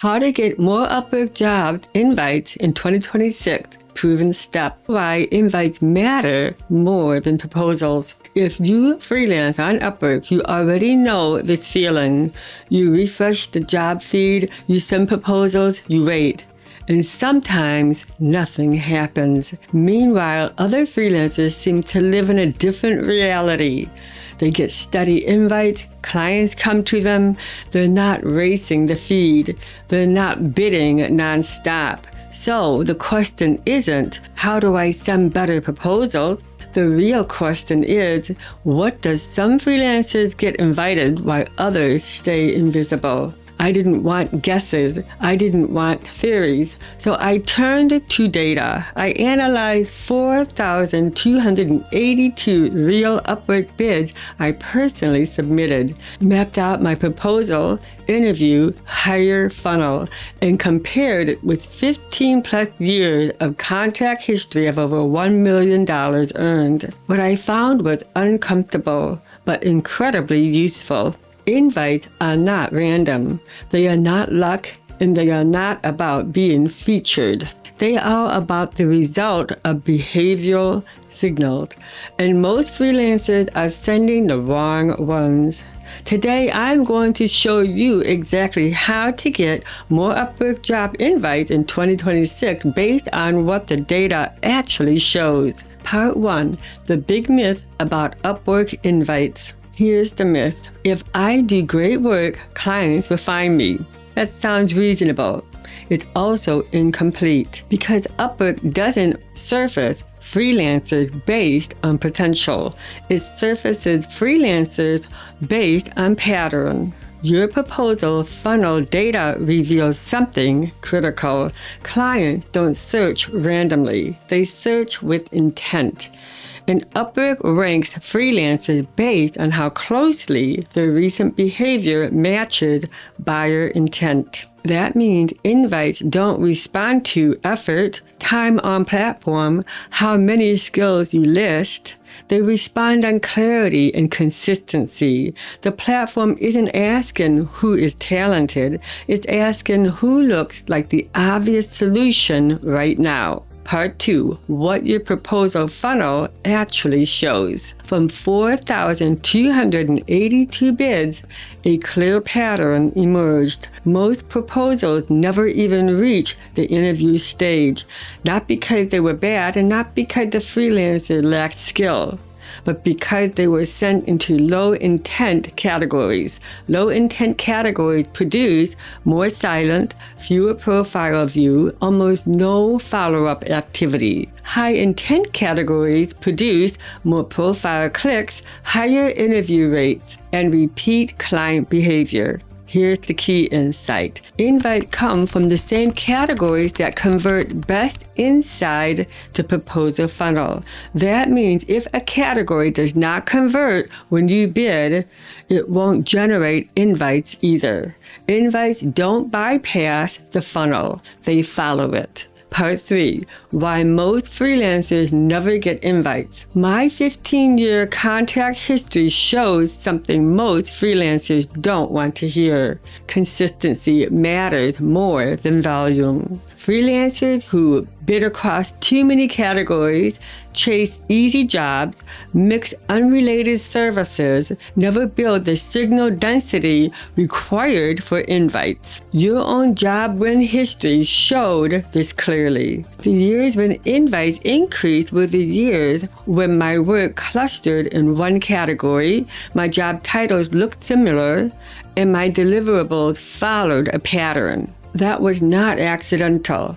How to get more Upwork jobs invites in 2026. Proven step. Why invites matter more than proposals. If you freelance on Upwork, you already know this feeling. You refresh the job feed, you send proposals, you wait. And sometimes nothing happens. Meanwhile, other freelancers seem to live in a different reality. They get steady invites, clients come to them, they're not racing the feed, they're not bidding nonstop. So the question isn't, how do I send better proposals? The real question is, what does some freelancers get invited while others stay invisible? I didn't want guesses. I didn't want theories. So I turned to data. I analyzed 4,282 real Upwork bids I personally submitted, mapped out my proposal, interview, hire funnel, and compared it with 15 plus years of contract history of over $1 million earned. What I found was uncomfortable, but incredibly useful. Invites are not random. They are not luck, and they are not about being featured. They are about the result of behavioral signals, and most freelancers are sending the wrong ones. Today, I'm going to show you exactly how to get more Upwork job invites in 2026 based on what the data actually shows. Part 1. The big myth about Upwork invites. Here's the myth. If I do great work, clients will find me. That sounds reasonable. It's also incomplete because Upwork doesn't surface freelancers based on potential. It surfaces freelancers based on pattern. Your proposal funnel data reveals something critical. Clients don't search randomly. They search with intent. And Upwork ranks freelancers based on how closely their recent behavior matches buyer intent. That means invites don't respond to effort, time on platform, how many skills you list. They respond on clarity and consistency. The platform isn't asking who is talented, it's asking who looks like the obvious solution right now. Part 2. What your proposal funnel actually shows. From 4,282 bids, a clear pattern emerged. Most proposals never even reach the interview stage, not because they were bad and not because the freelancer lacked skill, but because they were sent into low-intent categories. Low-intent categories produce more silent, fewer profile view, almost no follow-up activity. High-intent categories produce more profile clicks, higher interview rates, and repeat client behavior. Here's the key insight. Invites come from the same categories that convert best inside the proposal funnel. That means if a category does not convert when you bid, it won't generate invites either. Invites don't bypass the funnel. They follow it. Part 3. Why most freelancers never get invites. My 15-year contract history shows something most freelancers don't want to hear. Consistency matters more than volume. Freelancers who bid across too many categories, chase easy jobs, mix unrelated services, never build the signal density required for invites. Your own job win history showed this clearly. The years when invites increased were the years when my work clustered in one category, my job titles looked similar, and my deliverables followed a pattern. That was not accidental.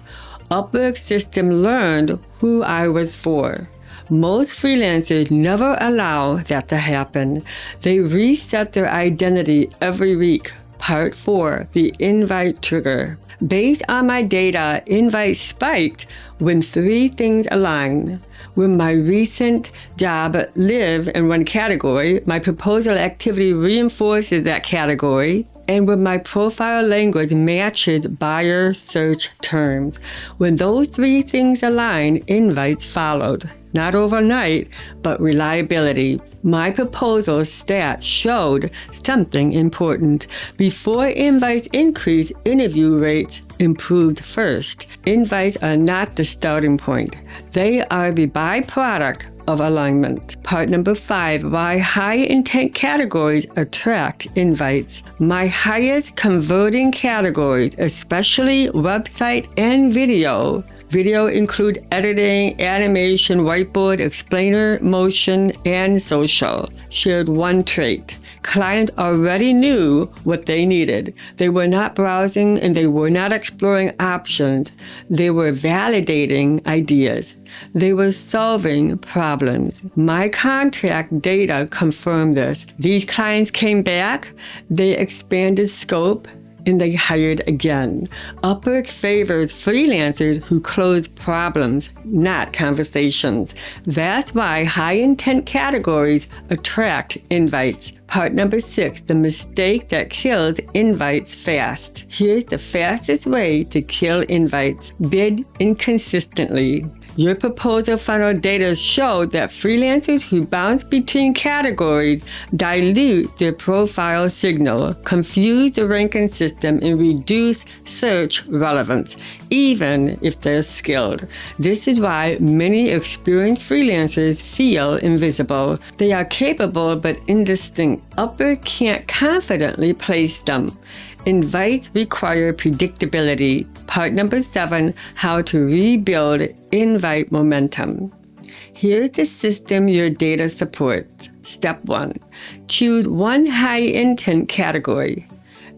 Upwork's system learned who I was for. Most freelancers never allow that to happen. They reset their identity every week. Part 4. The invite trigger. Based on my data, invites spiked when 3 things aligned. When my recent job live in one category, my proposal activity reinforces that category. And when my profile language matches buyer search terms. When those 3 things align, invites followed. not overnight, but reliability. My proposal stats showed something important. Before invites increased, interview rates improved first. Invites are not the starting point. They are the byproduct of alignment. Part number 5, why high intent categories attract invites. My highest converting categories, especially website and video. Video include editing, animation, whiteboard, explainer, motion, and social. Shared one trait. Clients already knew what they needed. They were not browsing and they were not exploring options. They were validating ideas. They were solving problems. My contract data confirmed this. These clients came back, they expanded scope, and they hired again. Upwork favors freelancers who close problems, not conversations. That's why high-intent categories attract invites. Part number 6, the mistake that kills invites fast. Here's the fastest way to kill invites. Bid inconsistently. Your proposal funnel data showed that freelancers who bounce between categories dilute their profile signal, confuse the ranking system, and reduce search relevance, even if they're skilled. This is why many experienced freelancers feel invisible. They are capable but indistinct. Upwork can't confidently place them. Invites require predictability. Part number 7, how to rebuild invite momentum. Here's the system your data supports. Step 1, choose one high intent category.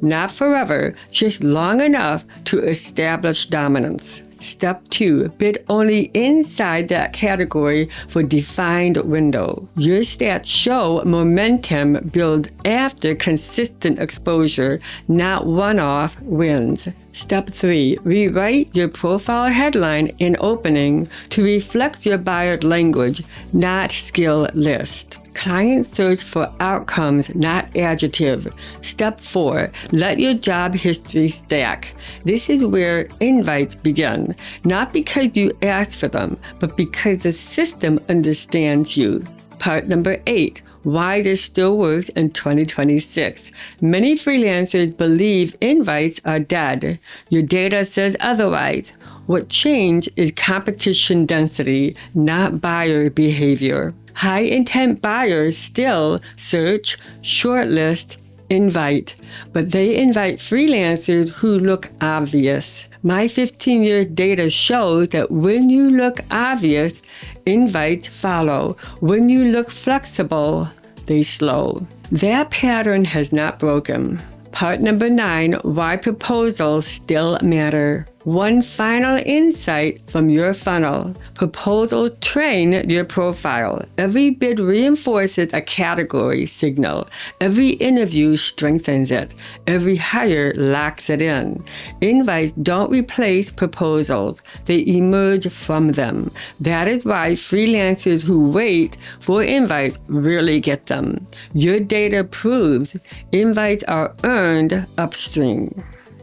Not forever, just long enough to establish dominance. Step 2, bid only inside that category for defined window. Your stats show momentum build after consistent exposure, not one-off wins. Step 3, rewrite your profile headline and opening to reflect your buyer language, not skill list. Clients search for outcomes, not adjective. Step 4, let your job history stack. This is where invites begin, not because you asked for them, but because the system understands you. Part number 8, why this still works in 2026. Many freelancers believe invites are dead. Your data says otherwise. What changed is competition density, not buyer behavior. High-intent buyers still search, shortlist, invite, but they invite freelancers who look obvious. My 15-year data shows that when you look obvious, invites follow. When you look flexible, they slow. That pattern has not broken. Part number 9, why proposals still matter. One final insight from your funnel. Proposals train your profile. Every bid reinforces a category signal. Every interview strengthens it. Every hire locks it in. Invites don't replace proposals. They emerge from them. That is why freelancers who wait for invites rarely get them. Your data proves invites are earned upstream.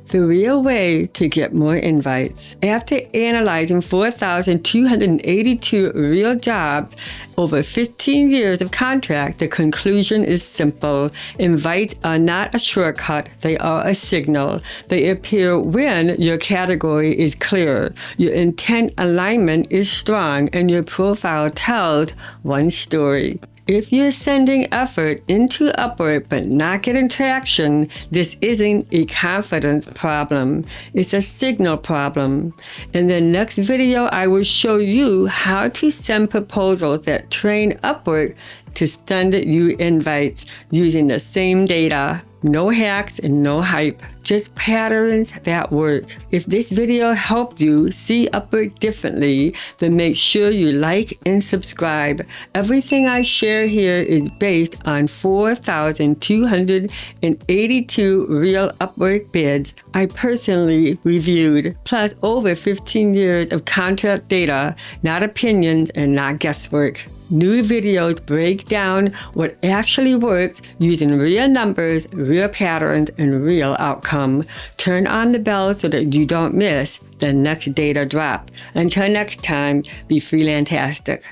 The real way to get more invites. After analyzing 4,282 real jobs over 15 years of contract, the conclusion is simple. Invites are not a shortcut, they are a signal. They appear when your category is clear, your intent alignment is strong, and your profile tells one story. If you're sending effort into Upwork but not getting traction, this isn't a confidence problem. It's a signal problem. In the next video, I will show you how to send proposals that train Upwork to send you invites using the same data. No hacks and no hype, just patterns that work. If this video helped you see Upwork differently, then make sure you like and subscribe. Everything I share here is based on 4,282 real Upwork bids I personally reviewed, plus over 15 years of contract data, not opinions and not guesswork. New videos break down what actually works using real numbers, real patterns, and real outcome. Turn on the bell so that you don't miss the next data drop. Until next time, be freelantastic.